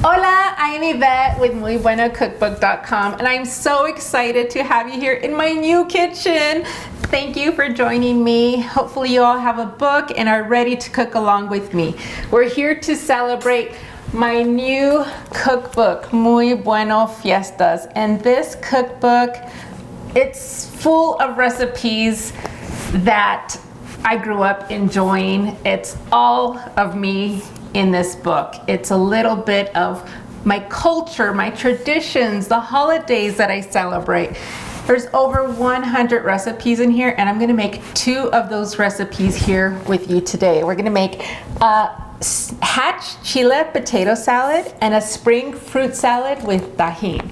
Hola, I'm Yvette with Muy Bueno cookbook.com, and I'm so excited to have you here in my new kitchen. Thank you for joining me. Hopefully you all have a book and are ready to cook along with me. We're here to celebrate my new cookbook, Muy Bueno Fiestas. And this cookbook, it's full of recipes that I grew up enjoying. It's all of me in this book. It's a little bit of my culture, my traditions, the holidays that I celebrate. There's over 100 recipes in here, and I'm gonna make 2 of those recipes here with you today. We're gonna make a hatch chile potato salad and a spring fruit salad with tajín.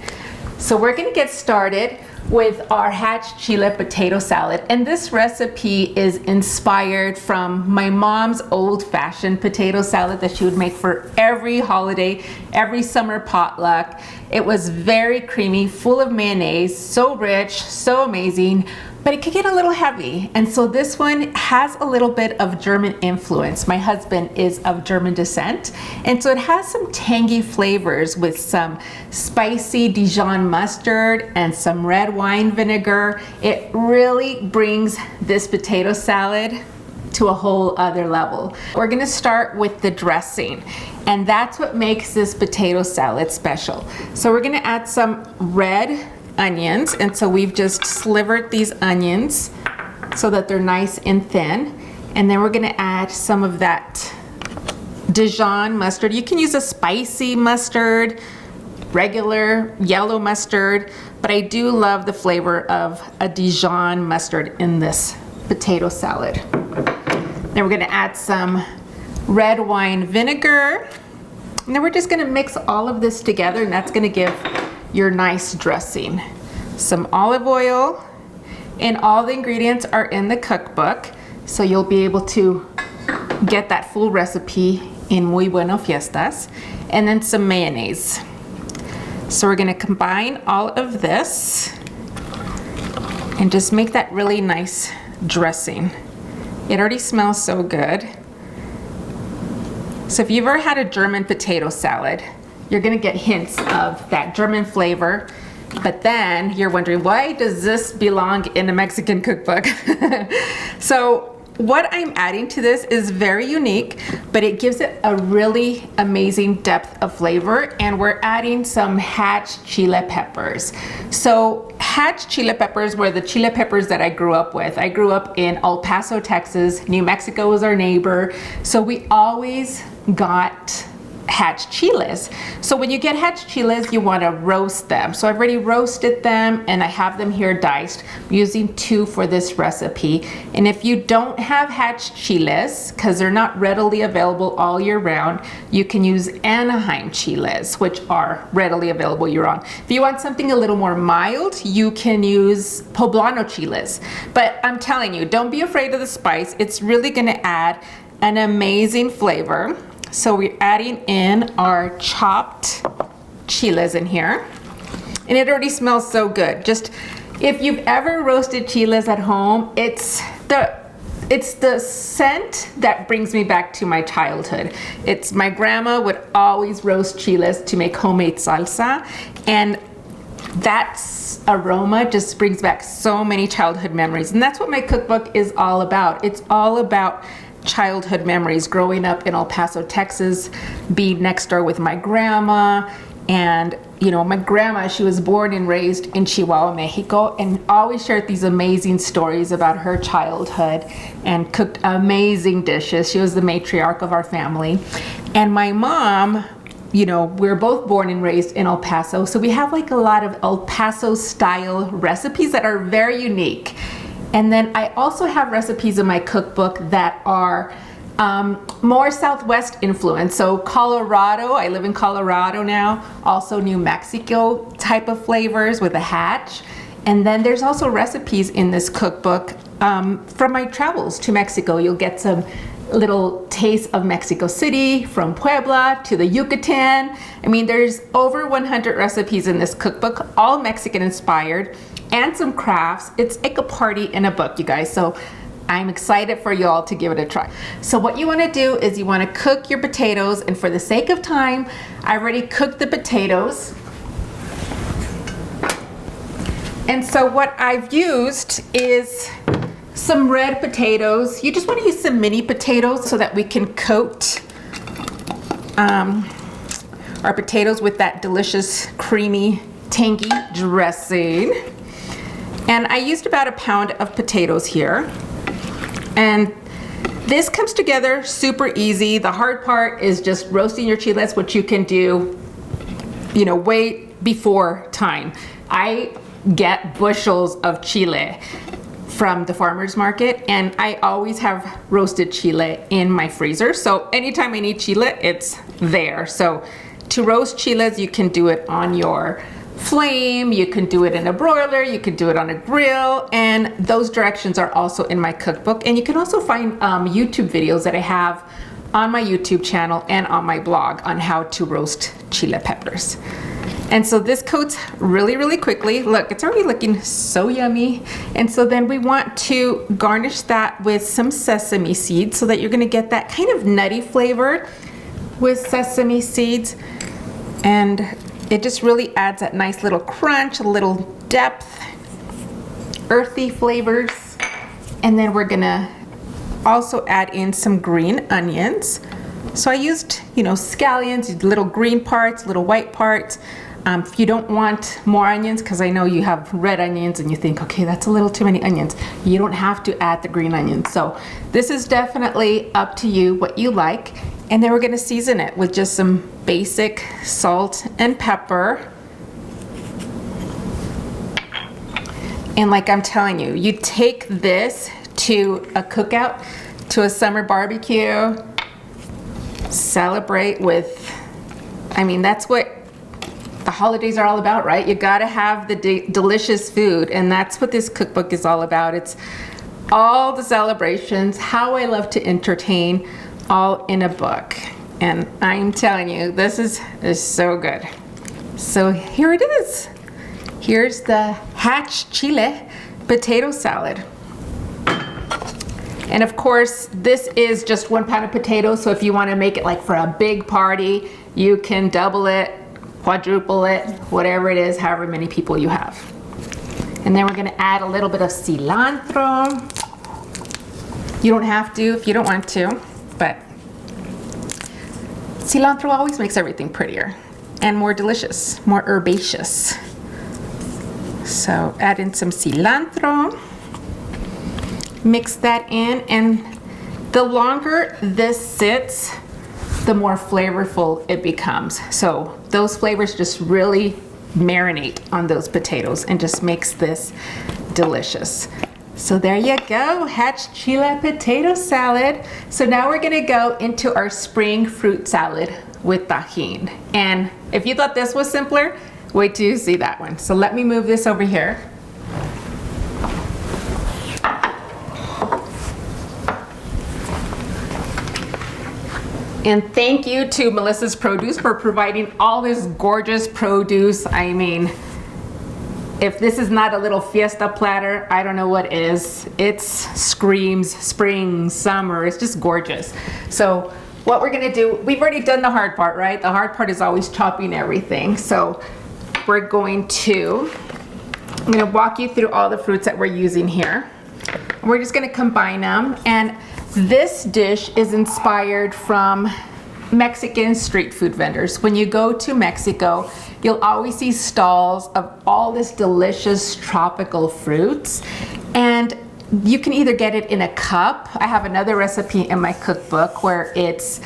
So we're gonna get started with our hatch chile potato salad, and this recipe is inspired from my mom's old-fashioned potato salad that she would make for every holiday, every summer potluck. It was very creamy, full of mayonnaise, so rich, so amazing, but it could get a little heavy. And so this one has a little bit of German influence. My husband is of German descent, and so it has some tangy flavors with some spicy Dijon mustard and some red wine vinegar. It really brings this potato salad to a whole other level. We're gonna start with the dressing, and that's what makes this potato salad special. So we're gonna add some red onions, and so we've just slivered these onions so that they're nice and thin, and then we're gonna add some of that Dijon mustard. You can use a spicy mustard, regular yellow mustard, but I do love the flavor of a Dijon mustard in this potato salad. Then we're gonna add some red wine vinegar, and then we're just gonna mix all of this together, and that's gonna give your nice dressing. Some olive oil, and all the ingredients are in the cookbook, so you'll be able to get that full recipe in Muy Bueno Fiestas. And then some mayonnaise. So we're gonna combine all of this and just make that really nice dressing. It already smells so good. So if you've ever had a German potato salad, you're gonna get hints of that German flavor, but then you're wondering, why does this belong in a Mexican cookbook? So what I'm adding to this is very unique, but it gives it a really amazing depth of flavor, and we're adding some hatch chile peppers. So hatch chile peppers were the chile peppers that I grew up with. I grew up in El Paso, Texas. New Mexico was our neighbor, so we always got hatch chiles. So when you get hatch chiles, you want to roast them. So I've already roasted them, and I have them here diced. I'm using 2 for this recipe. And if you don't have hatch chiles, because they're not readily available all year round, you can use Anaheim chiles, which are readily available year round. If you want something a little more mild, you can use poblano chiles. But I'm telling you, don't be afraid of the spice. It's really going to add an amazing flavor. So we're adding in our chopped chiles in here, and it already smells so good. Just, if you've ever roasted chiles at home, it's the scent that brings me back to my childhood. It's my grandma would always roast chiles to make homemade salsa, and that aroma just brings back so many childhood memories. And that's what my cookbook is all about. It's all about childhood memories, growing up in El Paso, Texas, being next door with my grandma. And you know, my grandma, she was born and raised in Chihuahua, Mexico, and always shared these amazing stories about her childhood and cooked amazing dishes. She was the matriarch of our family. And my mom, you know, we're both born and raised in El Paso, so we have like a lot of El Paso style recipes that are very unique. And then I also have recipes in my cookbook that are more Southwest influence. So Colorado, I live in Colorado now, also New Mexico type of flavors with a hatch. And then there's also recipes in this cookbook from my travels to Mexico. You'll get some little taste of Mexico City, from Puebla to the Yucatan. I mean, there's over 100 recipes in this cookbook, all Mexican inspired, and some crafts. It's like a party in a book, you guys. So I'm excited for y'all to give it a try. So what you want to do is you want to cook your potatoes, and for the sake of time, I already cooked the potatoes. And so what I've used is some red potatoes. You just want to use some mini potatoes so that we can coat our potatoes with that delicious, creamy, tangy dressing. And I used about a pound of potatoes here. And this comes together super easy. The hard part is just roasting your chiles, which you can do, you know, way before time. I get bushels of chile from the farmer's market, and I always have roasted chile in my freezer. So anytime I need chile, it's there. So to roast chiles, you can do it on your flame, you can do it in a broiler, you can do it on a grill, and those directions are also in my cookbook. And you can also find YouTube videos that I have on my YouTube channel and on my blog on how to roast chile peppers. And so this coats really, really quickly. Look, it's already looking so yummy. And so then we want to garnish that with some sesame seeds so that you're gonna get that kind of nutty flavor with sesame seeds. And it just really adds that nice little crunch, a little depth, earthy flavors. And then we're gonna also add in some green onions. So I used, you know, scallions, little green parts, little white parts. If you don't want more onions, because I know you have red onions and you think, okay, that's a little too many onions, you don't have to add the green onions. So this is definitely up to you, what you like. And then we're gonna season it with just some basic salt and pepper. And like I'm telling you, you take this to a cookout, to a summer barbecue, celebrate with, I mean, that's what the holidays are all about, right? You gotta have the delicious food, and that's what this cookbook is all about. It's all the celebrations, how I love to entertain, all in a book. And I'm telling you, this is so good. So here it is. Here's the hatch chile potato salad. And of course, this is just 1 pound of potatoes, so if you want to make it like for a big party, you can double it, quadruple it, whatever it is, however many people you have. And then we're gonna add a little bit of cilantro. You don't have to if you don't want to, but cilantro always makes everything prettier and more delicious, more herbaceous. So add in some cilantro, mix that in, and the longer this sits, the more flavorful it becomes. So those flavors just really marinate on those potatoes and just makes this delicious. So there you go, hatch chile potato salad. So now we're gonna go into our spring fruit salad with tajin. And if you thought this was simpler, wait till you see that one. So let me move this over here. And thank you to Melissa's Produce for providing all this gorgeous produce. I mean, if this is not a little fiesta platter, I don't know what is. It screams spring, summer, it's just gorgeous. So what we're gonna do, we've already done the hard part, right? The hard part is always chopping everything. So I'm gonna walk you through all the fruits that we're using here. We're just gonna combine them. And this dish is inspired from Mexican street food vendors. When you go to Mexico, you'll always see stalls of all this delicious tropical fruits. And you can either get it in a cup. I have another recipe in my cookbook where it's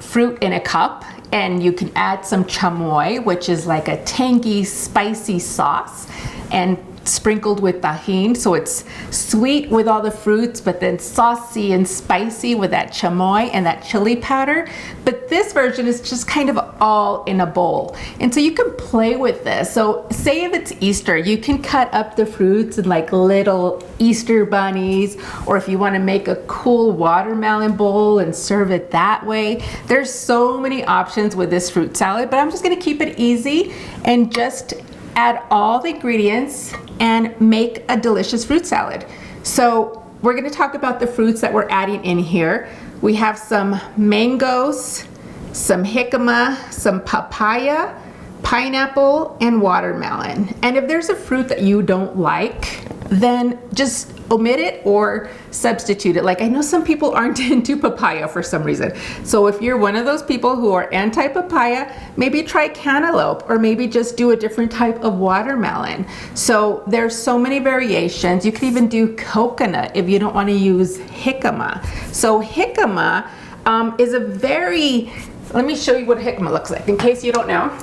fruit in a cup, and you can add some chamoy, which is like a tangy, spicy sauce, and sprinkled with tajin, so it's sweet with all the fruits, but then saucy and spicy with that chamoy and that chili powder. But this version is just kind of all in a bowl. And so you can play with this. So say if it's Easter, you can cut up the fruits in like little Easter bunnies, or if you want to make a cool watermelon bowl and serve it that way. There's so many options with this fruit salad, but I'm just going to keep it easy and just add all the ingredients and make a delicious fruit salad. So we're gonna talk about the fruits that we're adding in here. We have some mangoes, some jicama, some papaya, pineapple, and watermelon. And if there's a fruit that you don't like, then just omit it or substitute it. Like, I know some people aren't into papaya for some reason. So if you're one of those people who are anti-papaya, maybe try cantaloupe, or maybe just do a different type of watermelon. So there's so many variations. You could even do coconut if you don't want to use jicama. So jicama is a very, let me show you what jicama looks like in case you don't know.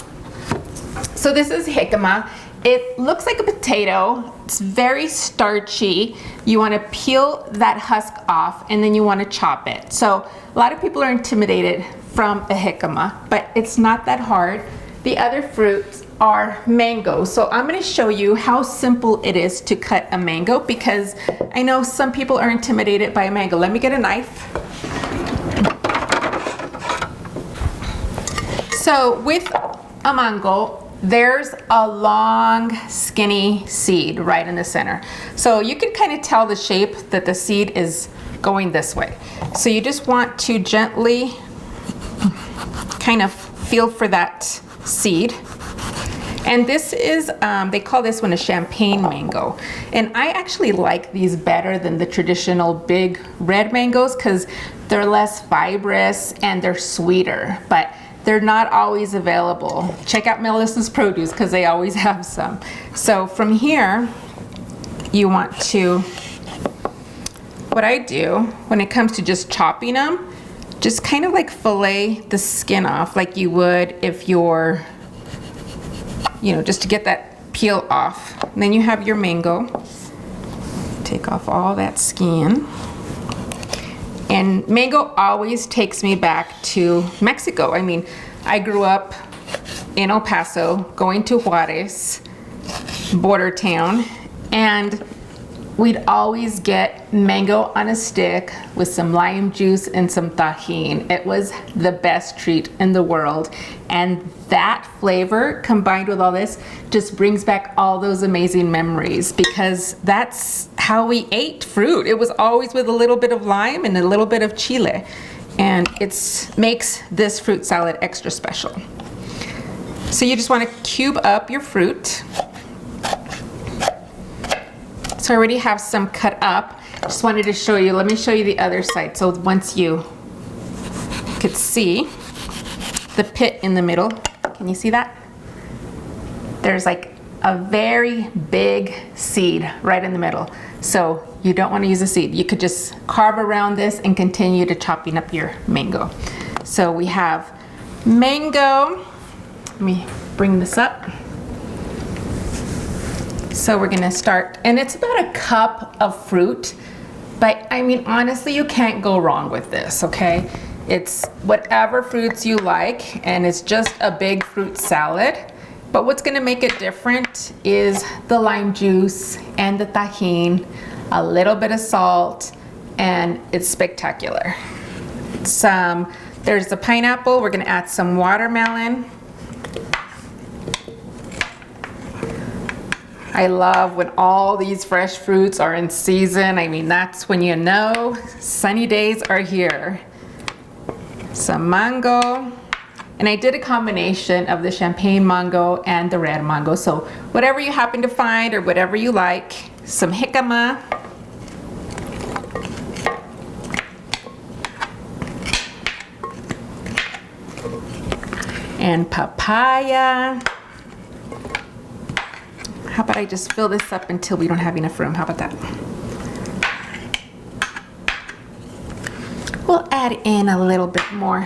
So this is jicama. It looks like a potato. It's very starchy. You want to peel that husk off and then you want to chop it. So a lot of people are intimidated from a jicama, but it's not that hard. The other fruits are mangoes. So I'm going to show you how simple it is to cut a mango, because I know some people are intimidated by a mango. Let me get a knife. So with a mango, there's a long skinny seed right in the center. So you can kind of tell the shape that the seed is going this way. So you just want to gently kind of feel for that seed. And this is, they call this one a champagne mango. And I actually like these better than the traditional big red mangoes because they're less fibrous and they're sweeter. But they're not always available. Check out Melissa's Produce because they always have some. So from here, you want to, what I do when it comes to just chopping them, just kind of like fillet the skin off like you would if you're, you know, just to get that peel off. And then you have your mango. Take off all that skin. And mango always takes me back to Mexico. I mean, I grew up in El Paso, going to Juarez, border town, and we'd always get mango on a stick with some lime juice and some tajin. It was the best treat in the world. And that flavor combined with all this just brings back all those amazing memories, because that's how we ate fruit. It was always with a little bit of lime and a little bit of chile. And it makes this fruit salad extra special. So you just want to cube up your fruit. So I already have some cut up. Just wanted to show you. Let me show you the other side. So once you could see the pit in the middle, can you see that? There's like a very big seed right in the middle. So you don't want to use a seed. You could just carve around this and continue to chopping up your mango. So we have mango. Let me bring this up. So we're gonna start, and it's about a cup of fruit, but I mean, honestly, you can't go wrong with this, okay? It's whatever fruits you like, and it's just a big fruit salad. But what's gonna make it different is the lime juice and the tajin, a little bit of salt, and it's spectacular. There's the pineapple. We're gonna add some watermelon. I love when all these fresh fruits are in season. I mean, that's when you know sunny days are here. Some mango. And I did a combination of the champagne mango and the red mango. So whatever you happen to find or whatever you like. Some jicama. And papaya. How about I just fill this up until we don't have enough room? How about that? We'll add in a little bit more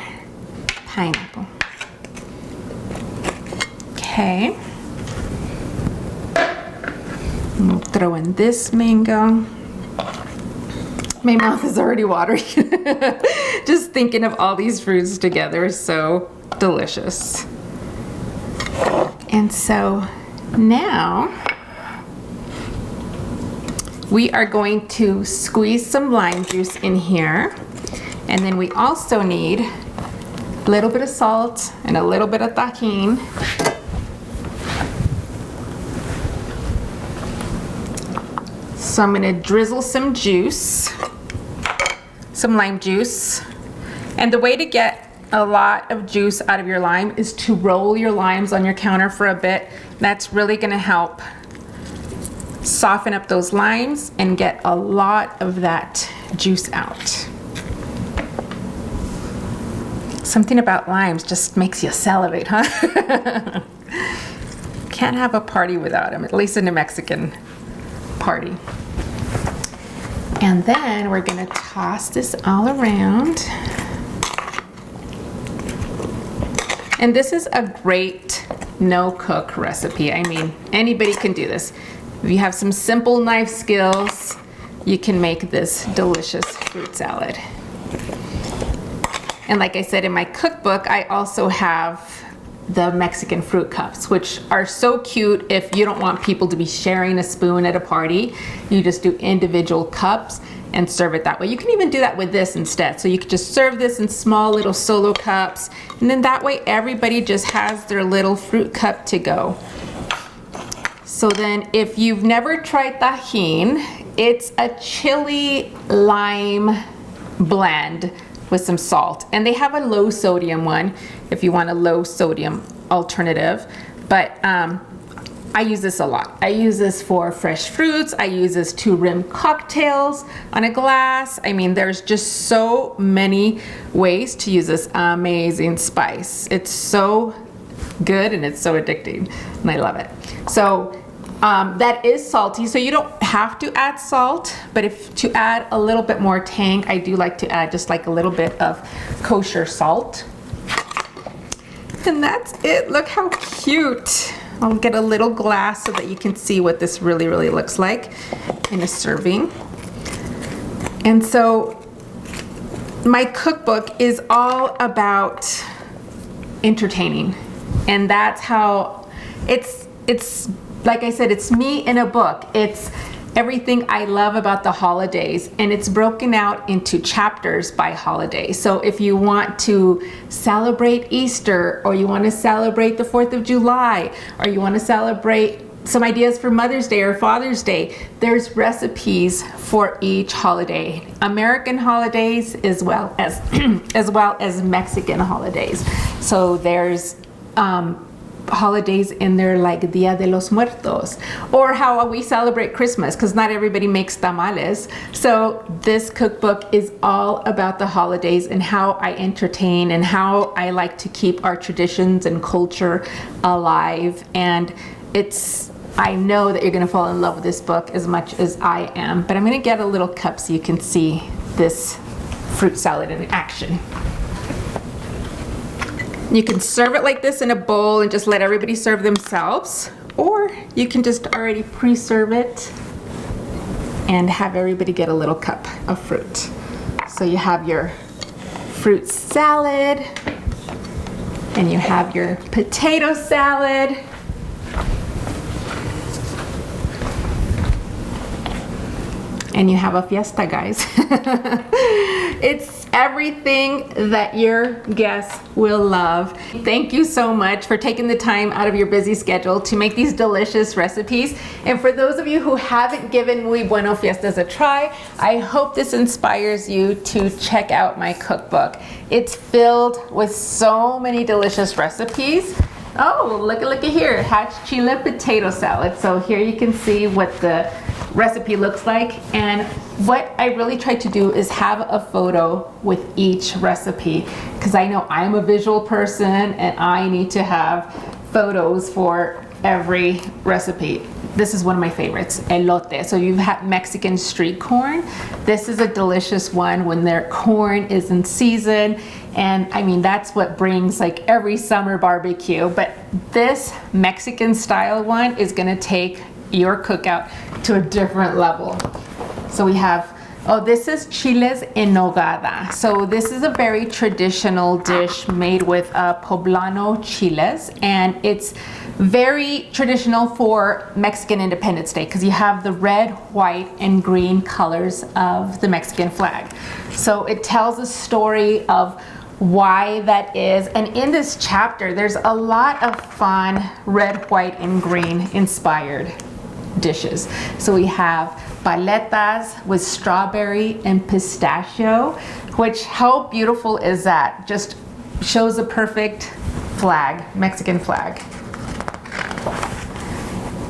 pineapple. Okay. And we'll throw in this mango. My mouth is already watering. Just thinking of all these fruits together is so delicious. And so now we are going to squeeze some lime juice in here, and then we also need a little bit of salt and a little bit of tajin. So I'm gonna drizzle some juice, some lime juice. And the way to get a lot of juice out of your lime is to roll your limes on your counter for a bit. That's really gonna help soften up those limes and get a lot of that juice out. Something about limes just makes you salivate, huh? Can't have a party without them, at least in a Mexican party. And then we're gonna toss this all around. And this is a great no-cook recipe. I mean, anybody can do this. If you have some simple knife skills, you can make this delicious fruit salad. And like I said in my cookbook, I also have the Mexican fruit cups, which are so cute if you don't want people to be sharing a spoon at a party. You just do individual cups and serve it that way. You can even do that with this instead. So you could just serve this in small little solo cups, and then that way everybody just has their little fruit cup to go. So then if you've never tried tajin, it's a chili lime blend with some salt. And they have a low sodium one if you want a low sodium alternative. But I use this a lot. I use this for fresh fruits. I use this to rim cocktails on a glass. I mean, there's just so many ways to use this amazing spice. It's so good and it's so addicting, and I love it. So that is salty, so you don't have to add salt, but if to add a little bit more tang, I do like to add just like a little bit of kosher salt. And that's it. Look how cute. I'll get a little glass so that you can see what this really looks like in a serving. And so my cookbook is all about entertaining, and that's how it's like I said, it's me in a book. It's everything I love about the holidays, and it's broken out into chapters by holiday. So if you want to celebrate Easter, or you want to celebrate the 4th of July, or you want to celebrate some ideas for Mother's Day or Father's Day, there's recipes for each holiday. American holidays as well as Mexican holidays. So there's holidays in there like Dia de los Muertos, or how we celebrate Christmas, because not everybody makes tamales. So this cookbook is all about the holidays and how I entertain and how I like to keep our traditions and culture alive. And I know that you're going to fall in love with this book as much as I am, but I'm going to get a little cup so you can see this fruit salad in action. You can serve it like this in a bowl and just let everybody serve themselves, or you can just already pre-serve it and have everybody get a little cup of fruit. So you have your fruit salad, and you have your potato salad, and you have a fiesta, guys. It's everything that your guests will love. Thank you so much for taking the time out of your busy schedule to make these delicious recipes. And for those of you who haven't given Muy Bueno Fiestas a try, I hope this inspires you to check out my cookbook. It's filled with so many delicious recipes. Oh, look at here, hatch chile potato salad. So here you can see what the recipe looks like, and what I really try to do is have a photo with each recipe, because I know I'm a visual person and I need to have photos for every recipe. This is one of my favorites, elote. So you've had Mexican street corn. This is a delicious one when their corn is in season, and I mean that's what brings like every summer barbecue. But this Mexican style one is gonna take your cookout to a different level. So we have, this is chiles en nogada. So this is a very traditional dish made with poblano chiles, and it's very traditional for Mexican Independence Day because you have the red, white, and green colors of the Mexican flag. So it tells a story of why that is, and in this chapter there's a lot of fun red, white, and green inspired dishes. So we have paletas with strawberry and pistachio, which how beautiful is that? Just shows the perfect flag, Mexican flag.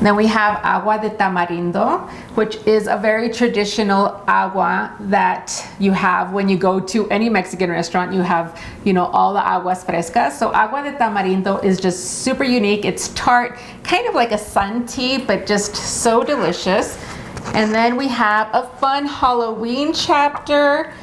Then we have agua de tamarindo, which is a very traditional agua that you have when you go to any Mexican restaurant. You have, you know, all the aguas frescas. So agua de tamarindo is just super unique. It's tart, kind of like a sun tea, but just so delicious. And then we have a fun Halloween chapter.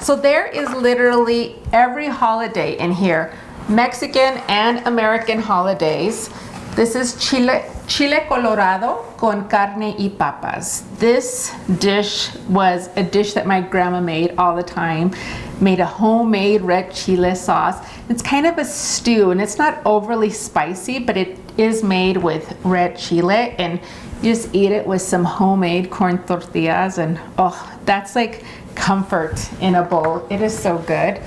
So there is literally every holiday in here, Mexican and American holidays. This is Chile Colorado con carne y papas. This dish was a dish that my grandma made all the time. Made a homemade red chile sauce. It's kind of a stew, and it's not overly spicy, but it is made with red chile, and you just eat it with some homemade corn tortillas, and oh, that's like comfort in a bowl. It is so good.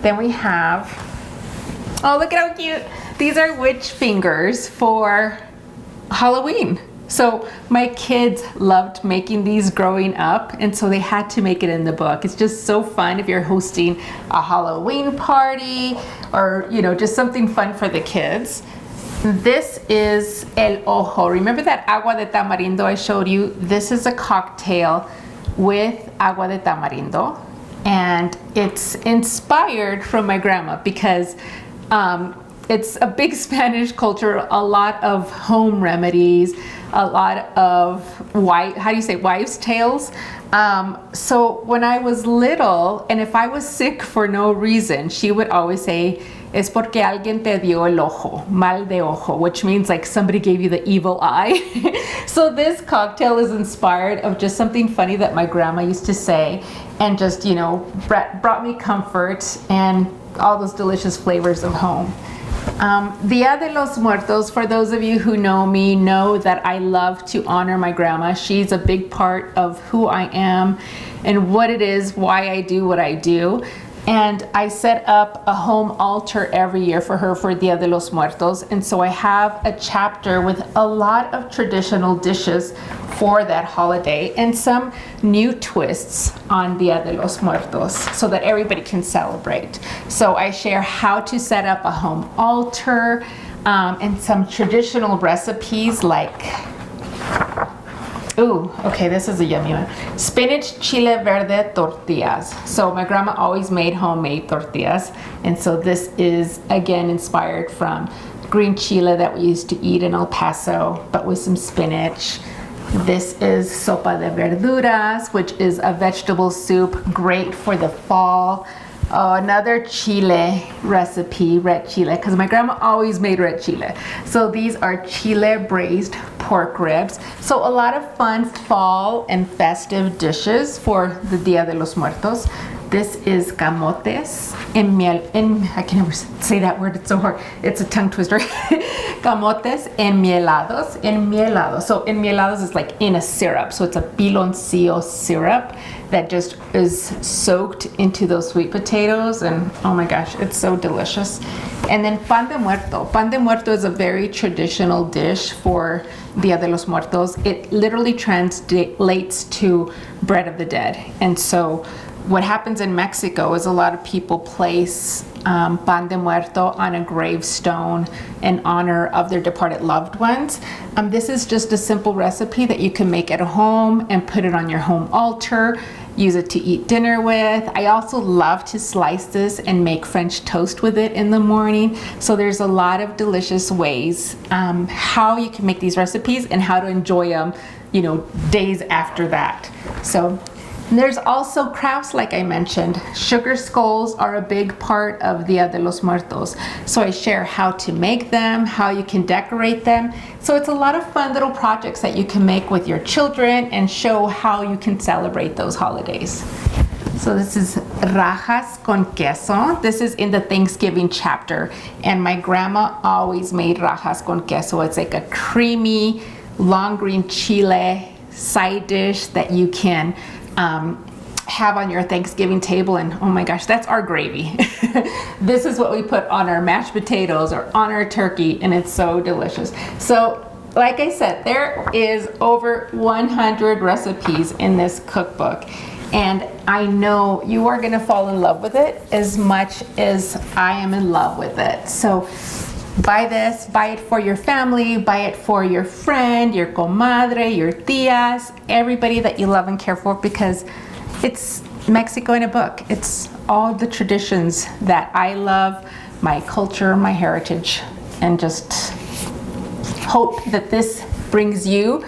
Then we have, oh, look at how cute. These are witch fingers for Halloween. So my kids loved making these growing up, and so they had to make it in the book. It's just so fun if you're hosting a Halloween party or, you know, just something fun for the kids. This is el ojo. Remember that agua de tamarindo I showed you? This is a cocktail with agua de tamarindo, and it's inspired from my grandma because it's a big Spanish culture, a lot of home remedies, a lot of wives' tales. So when I was little, and if I was sick for no reason, she would always say, es porque alguien te dio el ojo, mal de ojo, which means like somebody gave you the evil eye. So this cocktail is inspired of just something funny that my grandma used to say, and just, you know, brought me comfort and all those delicious flavors of home. Dia de los Muertos, for those of you who know me, know that I love to honor my grandma. She's a big part of who I am and what it is, why I do what I do. And I set up a home altar every year for her for Dia de los Muertos. And so I have a chapter with a lot of traditional dishes for that holiday and some new twists on Dia de los Muertos so that everybody can celebrate. So I share how to set up a home altar and some traditional recipes like, ooh, okay, this is a yummy one. Spinach chile verde tortillas. So my grandma always made homemade tortillas. And so this is, again, inspired from green chile that we used to eat in El Paso, but with some spinach. This is sopa de verduras, which is a vegetable soup, great for the fall. Oh, another chile recipe, red chile, because my grandma always made red chile. So these are Chile Braised Pork Ribs. So a lot of fun fall and festive dishes for the Dia de los Muertos. This is camotes en miel, I can never say that word, it's so hard. It's a tongue twister. Camotes enmielados. So enmielados is like in a syrup. So it's a piloncillo syrup that just is soaked into those sweet potatoes, and oh my gosh, it's so delicious. And then pan de muerto. Pan de muerto is a very traditional dish for Dia de los Muertos. It literally translates to bread of the dead. And so what happens in Mexico is a lot of people place pan de muerto on a gravestone in honor of their departed loved ones. This is just a simple recipe that you can make at home and put it on your home altar. Use it to eat dinner with. I also love to slice this and make French toast with it in the morning. So there's a lot of delicious ways how you can make these recipes and how to enjoy them, you know, days after that. So there's also crafts, like I mentioned. Sugar skulls are a big part of Dia de los Muertos. So I share how to make them, how you can decorate them. So it's a lot of fun little projects that you can make with your children and show how you can celebrate those holidays. So this is rajas con queso. This is in the Thanksgiving chapter. And my grandma always made rajas con queso. It's like a creamy, long green chile side dish that you can have on your Thanksgiving table, and oh my gosh, that's our gravy. This is what we put on our mashed potatoes or on our turkey, and it's so delicious. So like I said, there is over 100 recipes in this cookbook, and I know you are gonna fall in love with it as much as I am in love with it. So buy this, buy it for your family, buy it for your friend, your comadre, your tias, everybody that you love and care for, because it's Mexico in a book. It's all the traditions that I love, my culture, my heritage, and just hope that this brings you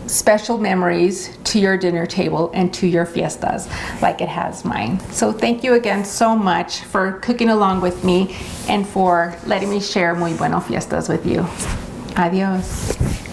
special memories to your dinner table and to your fiestas like it has mine. So thank you again so much for cooking along with me and for letting me share Muy Bueno Fiestas with you. Adios.